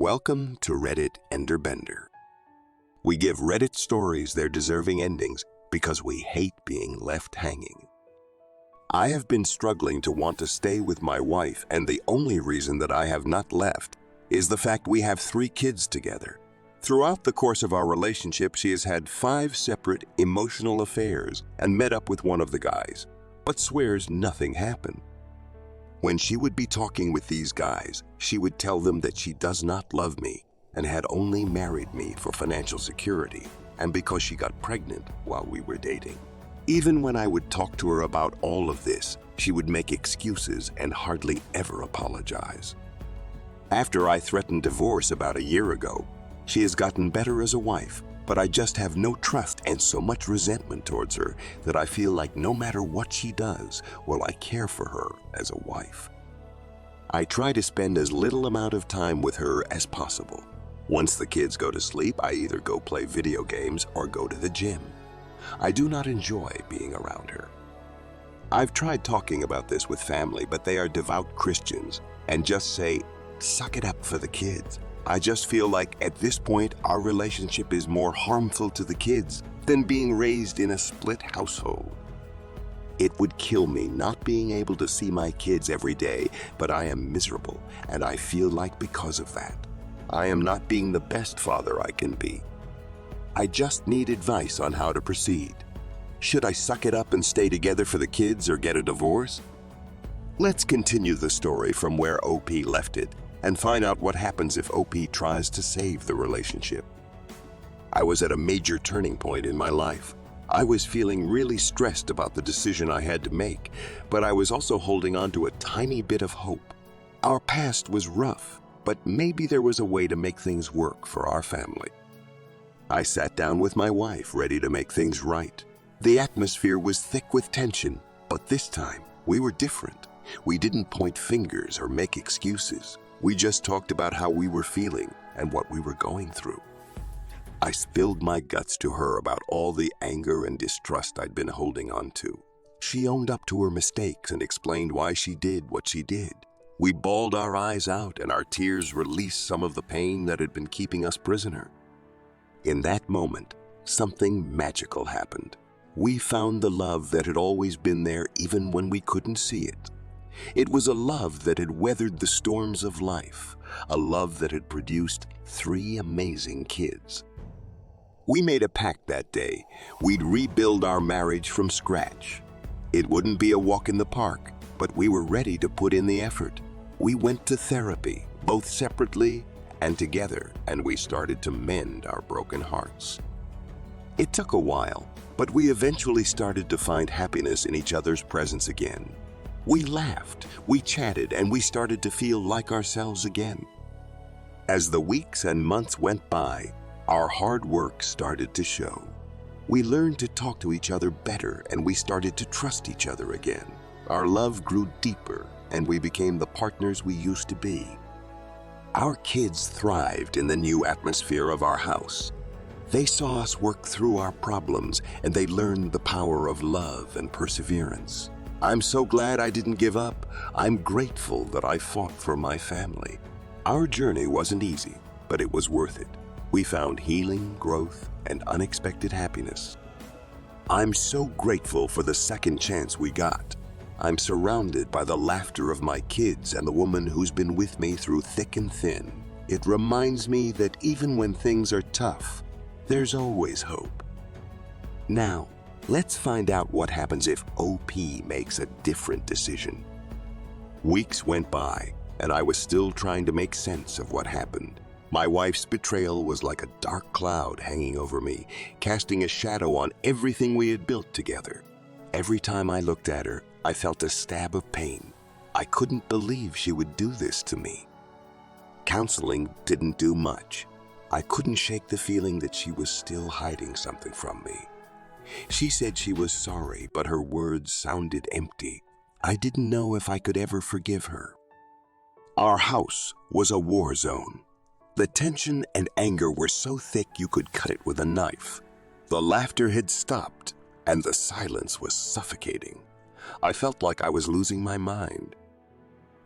Welcome to Redditenderbender. We give Reddit stories their deserving endings because we hate being left hanging. I have been struggling to want to stay with my wife, and the only reason that I have not left is the fact we have 3 kids together. Throughout the course of our relationship, she has had 5 separate emotional affairs and met up with one of the guys, but swears nothing happened. When she would be talking with these guys, she would tell them that she does not love me and had only married me for financial security and because she got pregnant while we were dating. Even when I would talk to her about all of this, she would make excuses and hardly ever apologize. After I threatened divorce about a year ago, she has gotten better as a wife, but I just have no trust and so much resentment towards her that I feel like no matter what she does, will I care for her as a wife. I try to spend as little amount of time with her as possible. Once the kids go to sleep, I either go play video games or go to the gym. I do not enjoy being around her. I've tried talking about this with family, but they are devout Christians and just say, "Suck it up for the kids." I just feel like at this point, our relationship is more harmful to the kids than being raised in a split household. It would kill me not being able to see my kids every day, but I am miserable, and I feel like because of that, I am not being the best father I can be. I just need advice on how to proceed. Should I suck it up and stay together for the kids or get a divorce? Let's continue the story from where OP left it and find out what happens if OP tries to save the relationship. I was at a major turning point in my life. I was feeling really stressed about the decision I had to make, but I was also holding on to a tiny bit of hope. Our past was rough, but maybe there was a way to make things work for our family. I sat down with my wife, ready to make things right. The atmosphere was thick with tension, but this time we were different. We didn't point fingers or make excuses. We just talked about how we were feeling and what we were going through. I spilled my guts to her about all the anger and distrust I'd been holding on to. She owned up to her mistakes and explained why she did what she did. We bawled our eyes out, and our tears released some of the pain that had been keeping us prisoner. In that moment, something magical happened. We found the love that had always been there even when we couldn't see it. It was a love that had weathered the storms of life, a love that had produced 3 amazing kids. We made a pact that day. We'd rebuild our marriage from scratch. It wouldn't be a walk in the park, but we were ready to put in the effort. We went to therapy, both separately and together, and we started to mend our broken hearts. It took a while, but we eventually started to find happiness in each other's presence again. We laughed, we chatted, and we started to feel like ourselves again. As the weeks and months went by, our hard work started to show. We learned to talk to each other better, and we started to trust each other again. Our love grew deeper, and we became the partners we used to be. Our kids thrived in the new atmosphere of our house. They saw us work through our problems, and they learned the power of love and perseverance. I'm so glad I didn't give up. I'm grateful that I fought for my family. Our journey wasn't easy, but it was worth it. We found healing, growth, and unexpected happiness. I'm so grateful for the second chance we got. I'm surrounded by the laughter of my kids and the woman who's been with me through thick and thin. It reminds me that even when things are tough, there's always hope. Now, let's find out what happens if OP makes a different decision. Weeks went by, and I was still trying to make sense of what happened. My wife's betrayal was like a dark cloud hanging over me, casting a shadow on everything we had built together. Every time I looked at her, I felt a stab of pain. I couldn't believe she would do this to me. Counseling didn't do much. I couldn't shake the feeling that she was still hiding something from me. She said she was sorry, but her words sounded empty. I didn't know if I could ever forgive her. Our house was a war zone. The tension and anger were so thick you could cut it with a knife. The laughter had stopped, and the silence was suffocating. I felt like I was losing my mind.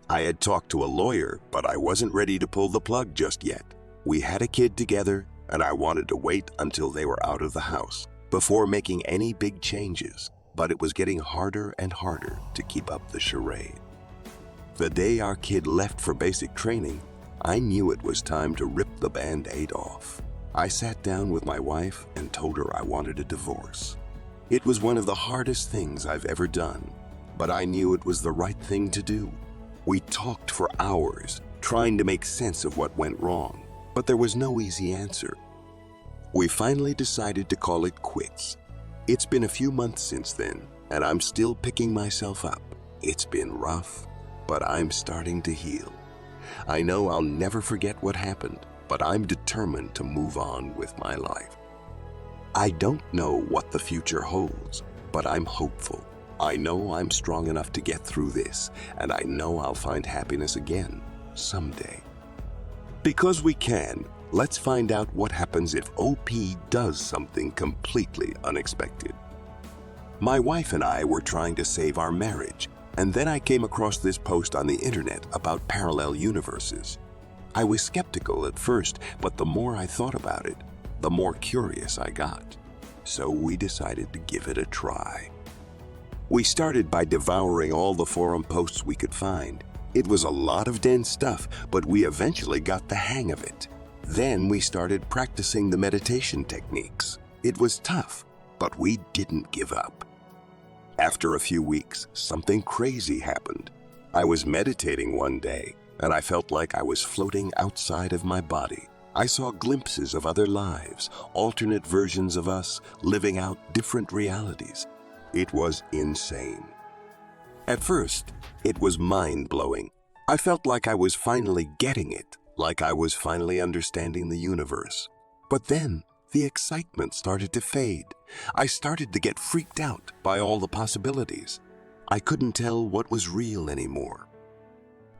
I had talked to a lawyer, but I wasn't ready to pull the plug just yet. We had a kid together, and I wanted to wait until they were out of the house before making any big changes, but it was getting harder and harder to keep up the charade. The day our kid left for basic training, I knew it was time to rip the Band-Aid off. I sat down with my wife and told her I wanted a divorce. It was one of the hardest things I've ever done, but I knew it was the right thing to do. We talked for hours, trying to make sense of what went wrong, but there was no easy answer. We finally decided to call it quits. It's been a few months since then, and I'm still picking myself up. It's been rough, but I'm starting to heal. I know I'll never forget what happened, but I'm determined to move on with my life. I don't know what the future holds, but I'm hopeful. I know I'm strong enough to get through this, and I know I'll find happiness again someday. Because we can, let's find out what happens if OP does something completely unexpected. My wife and I were trying to save our marriage, and then I came across this post on the internet about parallel universes. I was skeptical at first, but the more I thought about it, the more curious I got. So we decided to give it a try. We started by devouring all the forum posts we could find. It was a lot of dense stuff, but we eventually got the hang of it. Then we started practicing the meditation techniques. It was tough, but we didn't give up. After a few weeks, something crazy happened. I was meditating one day, and I felt like I was floating outside of my body. I saw glimpses of other lives, alternate versions of us living out different realities. It was insane. At first, it was mind-blowing. I felt like I was finally getting it, like I was finally understanding the universe. But then, the excitement started to fade. I started to get freaked out by all the possibilities. I couldn't tell what was real anymore.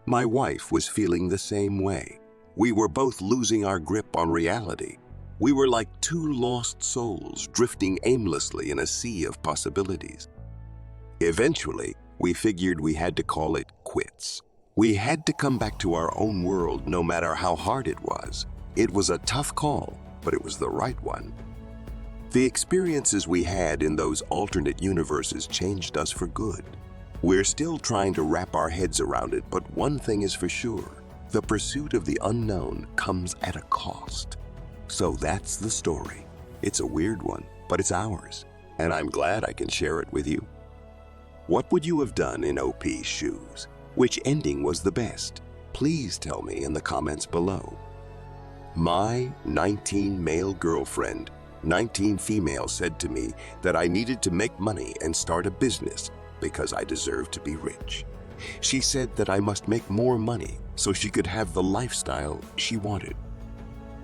My wife was feeling the same way. We were both losing our grip on reality. We were like two lost souls drifting aimlessly in a sea of possibilities. Eventually, we figured we had to call it quits. We had to come back to our own world no matter how hard it was. It was a tough call, but it was the right one. The experiences we had in those alternate universes changed us for good. We're still trying to wrap our heads around it, but one thing is for sure. The pursuit of the unknown comes at a cost. So that's the story. It's a weird one, but it's ours, and I'm glad I can share it with you. What would you have done in OP's shoes? Which ending was the best? Please tell me in the comments below. My 19 male girlfriend, 19 female said to me that I needed to make money and start a business because I deserved to be rich. She said that I must make more money so she could have the lifestyle she wanted.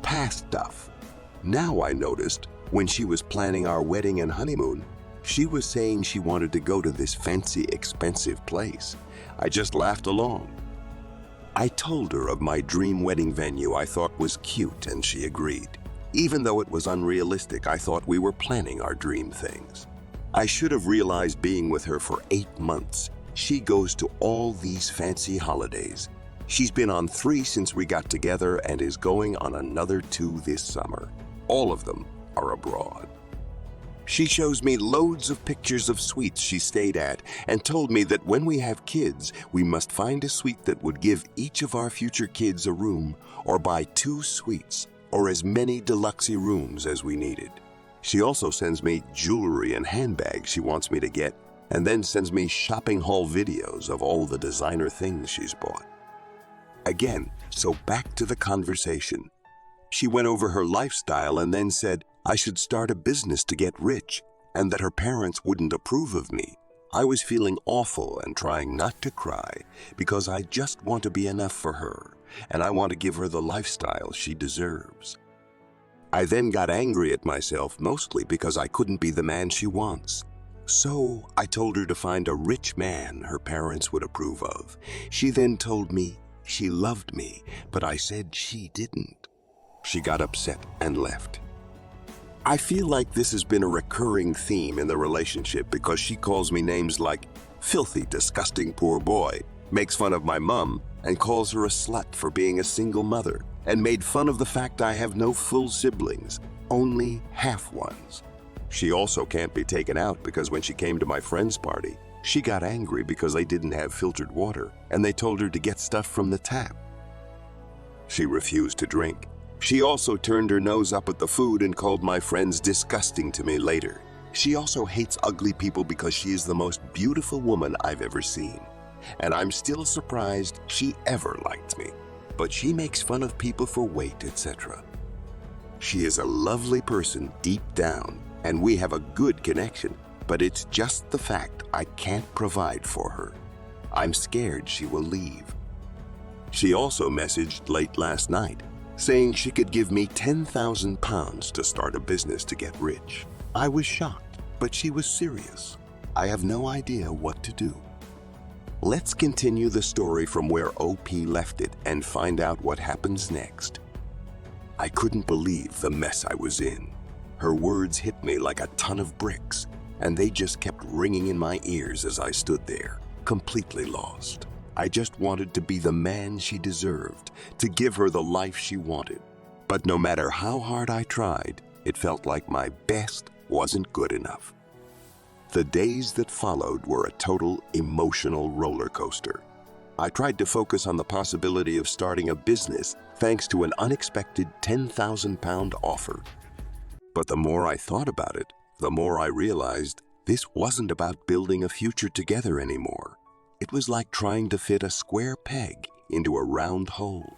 Past stuff. Now I noticed when she was planning our wedding and honeymoon, she was saying she wanted to go to this fancy, expensive place. I just laughed along. I told her of my dream wedding venue I thought was cute, and she agreed. Even though it was unrealistic, I thought we were planning our dream things. I should have realized being with her for 8 months. She goes to all these fancy holidays. She's been on 3 since we got together and is going on another 2 this summer. All of them are abroad. She shows me loads of pictures of suites she stayed at and told me that when we have kids, we must find a suite that would give each of our future kids a room, or buy 2 suites or as many deluxe rooms as we needed. She also sends me jewelry and handbags she wants me to get, and then sends me shopping haul videos of all the designer things she's bought. Again, so back to the conversation. She went over her lifestyle and then said I should start a business to get rich, and that her parents wouldn't approve of me. I was feeling awful and trying not to cry because I just want to be enough for her, and I want to give her the lifestyle she deserves. I then got angry at myself, mostly because I couldn't be the man she wants. So I told her to find a rich man her parents would approve of. She then told me she loved me, but I said she didn't. She got upset and left. I feel like this has been a recurring theme in the relationship because she calls me names like filthy, disgusting poor boy, makes fun of my mom and calls her a slut for being a single mother, and made fun of the fact I have no full siblings, only half ones. She also can't be taken out because when she came to my friend's party, she got angry because they didn't have filtered water and they told her to get stuff from the tap. She refused to drink. She also turned her nose up at the food and called my friends disgusting to me later. She also hates ugly people because she is the most beautiful woman I've ever seen. And I'm still surprised she ever liked me. But she makes fun of people for weight, etc. She is a lovely person deep down, and we have a good connection, but it's just the fact I can't provide for her. I'm scared she will leave. She also messaged late last night, saying she could give me £10,000 to start a business to get rich. I was shocked, but she was serious. I have no idea what to do. Let's continue the story from where OP left it and find out what happens next. I couldn't believe the mess I was in. Her words hit me like a ton of bricks, and they just kept ringing in my ears as I stood there, completely lost. I just wanted to be the man she deserved, to give her the life she wanted. But no matter how hard I tried, it felt like my best wasn't good enough. The days that followed were a total emotional roller coaster. I tried to focus on the possibility of starting a business thanks to an unexpected £10,000 offer. But the more I thought about it, the more I realized this wasn't about building a future together anymore. It was like trying to fit a square peg into a round hole.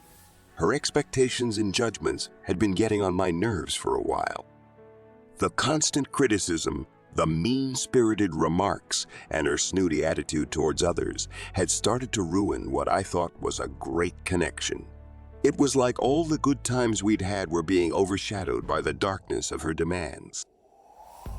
Her expectations and judgments had been getting on my nerves for a while. The constant criticism, the mean-spirited remarks, and her snooty attitude towards others had started to ruin what I thought was a great connection. It was like all the good times we'd had were being overshadowed by the darkness of her demands.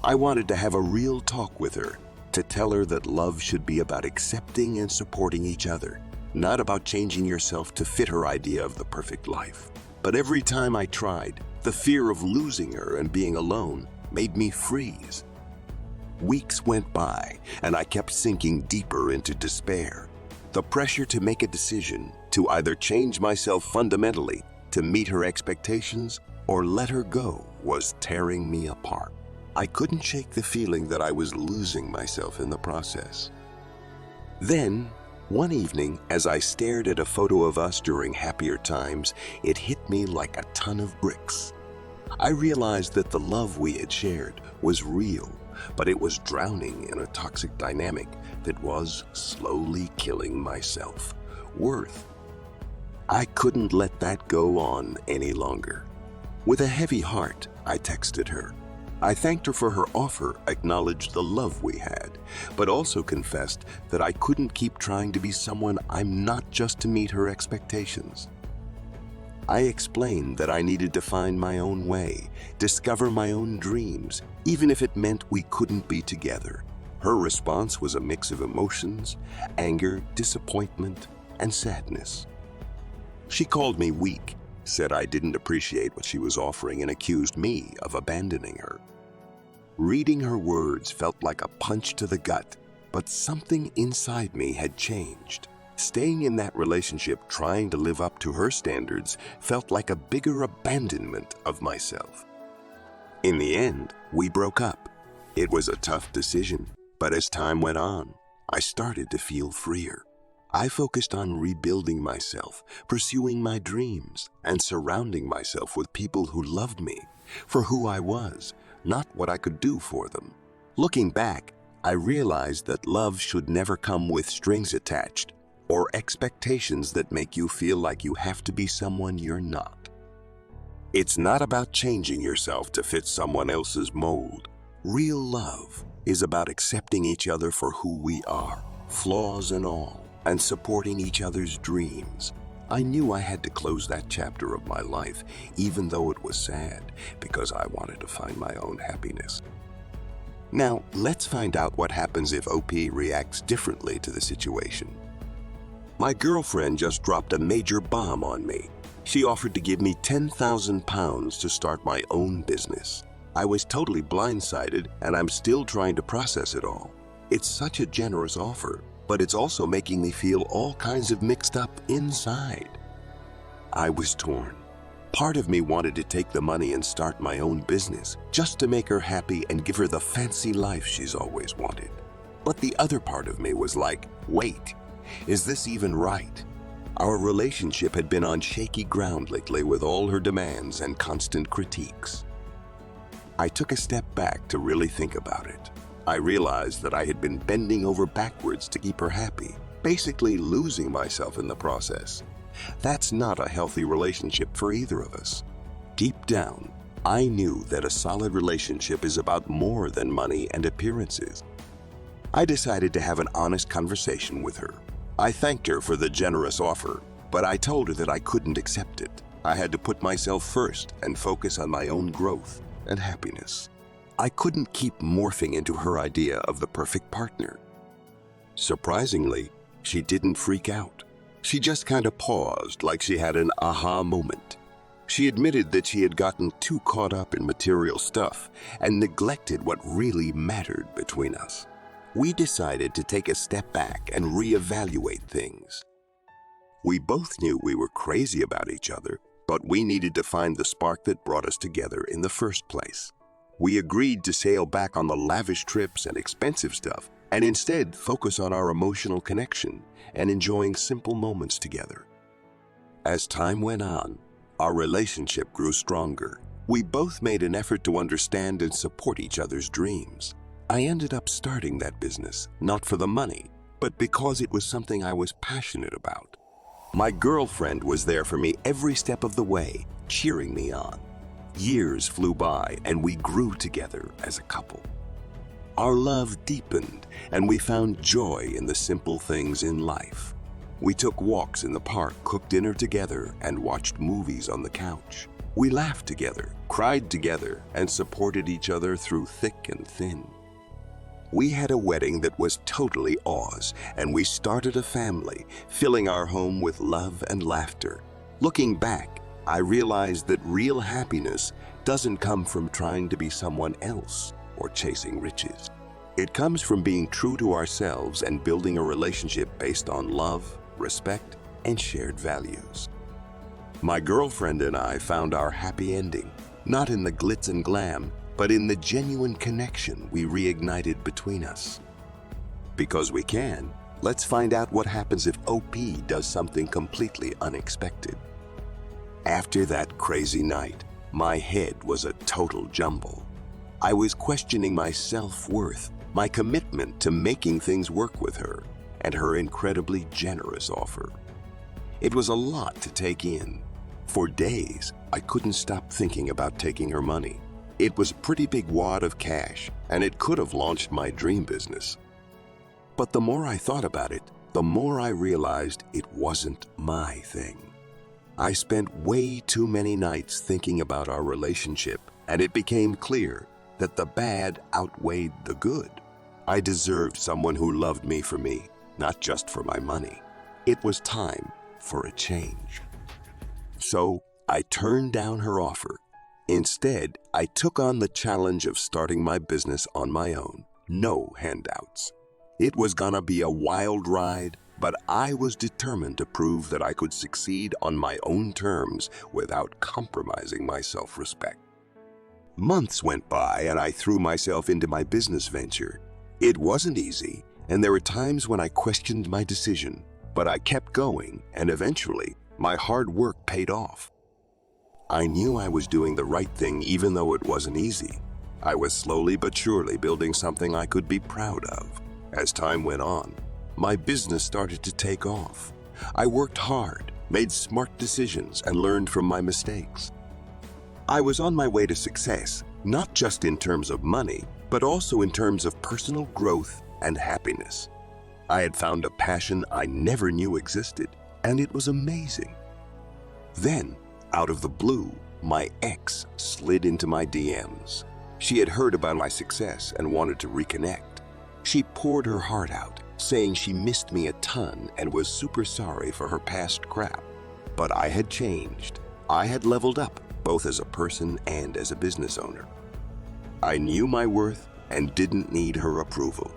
I wanted to have a real talk with her, to tell her that love should be about accepting and supporting each other, not about changing yourself to fit her idea of the perfect life. But every time I tried, the fear of losing her and being alone made me freeze. Weeks went by, and I kept sinking deeper into despair. The pressure to make a decision, to either change myself fundamentally to meet her expectations or let her go, was tearing me apart. I couldn't shake the feeling that I was losing myself in the process. Then, one evening, as I stared at a photo of us during happier times, it hit me like a ton of bricks. I realized that the love we had shared was real, but it was drowning in a toxic dynamic that was slowly killing my self-worth. I couldn't let that go on any longer. With a heavy heart, I texted her. I thanked her for her offer, acknowledged the love we had, but also confessed that I couldn't keep trying to be someone I'm not just to meet her expectations. I explained that I needed to find my own way, discover my own dreams, even if it meant we couldn't be together. Her response was a mix of emotions, anger, disappointment, and sadness. She called me weak, said I didn't appreciate what she was offering, and accused me of abandoning her. Reading her words felt like a punch to the gut, but something inside me had changed. Staying in that relationship, trying to live up to her standards, felt like a bigger abandonment of myself. In the end, we broke up. It was a tough decision, but as time went on, I started to feel freer. I focused on rebuilding myself, pursuing my dreams, and surrounding myself with people who loved me for who I was, not what I could do for them. Looking back, I realized that love should never come with strings attached or expectations that make you feel like you have to be someone you're not. It's not about changing yourself to fit someone else's mold. Real love is about accepting each other for who we are, flaws and all, and supporting each other's dreams. I knew I had to close that chapter of my life, even though it was sad, because I wanted to find my own happiness. Now, let's find out what happens if OP reacts differently to the situation. My girlfriend just dropped a major bomb on me. She offered to give me £10,000 to start my own business. I was totally blindsided, and I'm still trying to process it all. It's such a generous offer, but it's also making me feel all kinds of mixed up inside. I was torn. Part of me wanted to take the money and start my own business, just to make her happy and give her the fancy life she's always wanted. But the other part of me was like, wait, is this even right? Our relationship had been on shaky ground lately with all her demands and constant critiques. I took a step back to really think about it. I realized that I had been bending over backwards to keep her happy, basically losing myself in the process. That's not a healthy relationship for either of us. Deep down, I knew that a solid relationship is about more than money and appearances. I decided to have an honest conversation with her. I thanked her for the generous offer, but I told her that I couldn't accept it. I had to put myself first and focus on my own growth and happiness. I couldn't keep morphing into her idea of the perfect partner. Surprisingly, she didn't freak out. She just kind of paused, like she had an aha moment. She admitted that she had gotten too caught up in material stuff and neglected what really mattered between us. We decided to take a step back and reevaluate things. We both knew we were crazy about each other, but we needed to find the spark that brought us together in the first place. We agreed to sail back on the lavish trips and expensive stuff, and instead focus on our emotional connection and enjoying simple moments together. As time went on, our relationship grew stronger. We both made an effort to understand and support each other's dreams. I ended up starting that business, not for the money, but because it was something I was passionate about. My girlfriend was there for me every step of the way, cheering me on. Years flew by and we grew together as a couple. Our love deepened and we found joy in the simple things in life. We took walks in the park, cooked dinner together, and watched movies on the couch. We laughed together, cried together, and supported each other through thick and thin. We had a wedding that was totally ours, and we started a family, filling our home with love and laughter. Looking back, I realized that real happiness doesn't come from trying to be someone else or chasing riches. It comes from being true to ourselves and building a relationship based on love, respect, and shared values. My girlfriend and I found our happy ending, not in the glitz and glam, but in the genuine connection we reignited between us. Because we can, let's find out what happens if OP does something completely unexpected. After that crazy night, my head was a total jumble. I was questioning my self-worth, my commitment to making things work with her, and her incredibly generous offer. It was a lot to take in. For days, I couldn't stop thinking about taking her money. It was a pretty big wad of cash, and it could have launched my dream business. But the more I thought about it, the more I realized it wasn't my thing. I spent way too many nights thinking about our relationship, and it became clear that the bad outweighed the good. I deserved someone who loved me for me, not just for my money. It was time for a change. So I turned down her offer. Instead, I took on the challenge of starting my business on my own. No handouts. It was gonna be a wild ride, but I was determined to prove that I could succeed on my own terms without compromising my self-respect. Months went by and I threw myself into my business venture. It wasn't easy, and there were times when I questioned my decision, but I kept going, and eventually, my hard work paid off. I knew I was doing the right thing even though it wasn't easy. I was slowly but surely building something I could be proud of. As time went on, my business started to take off. I worked hard, made smart decisions, and learned from my mistakes. I was on my way to success, not just in terms of money, but also in terms of personal growth and happiness. I had found a passion I never knew existed, and it was amazing. Then, out of the blue, my ex slid into my DMs. She had heard about my success and wanted to reconnect. She poured her heart out, saying she missed me a ton and was super sorry for her past crap. But I had changed. I had leveled up, both as a person and as a business owner. I knew my worth and didn't need her approval.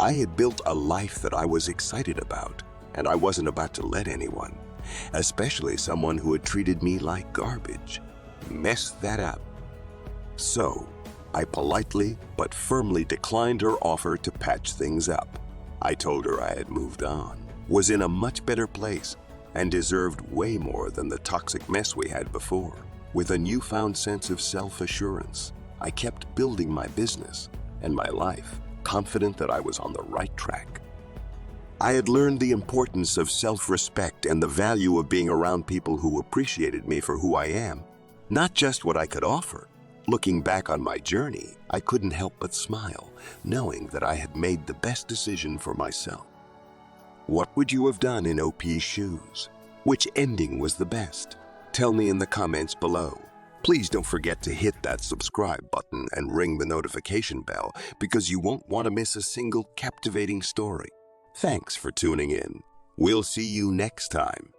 I had built a life that I was excited about, and I wasn't about to let anyone, especially someone who had treated me like garbage, mess that up. So, I politely but firmly declined her offer to patch things up. I told her I had moved on, was in a much better place, and deserved way more than the toxic mess we had before. With a newfound sense of self-assurance, I kept building my business and my life, confident that I was on the right track. I had learned the importance of self-respect and the value of being around people who appreciated me for who I am, not just what I could offer. Looking back on my journey, I couldn't help but smile, knowing that I had made the best decision for myself. What would you have done in OP's shoes? Which ending was the best? Tell me in the comments below. Please don't forget to hit that subscribe button and ring the notification bell because you won't want to miss a single captivating story. Thanks for tuning in. We'll see you next time.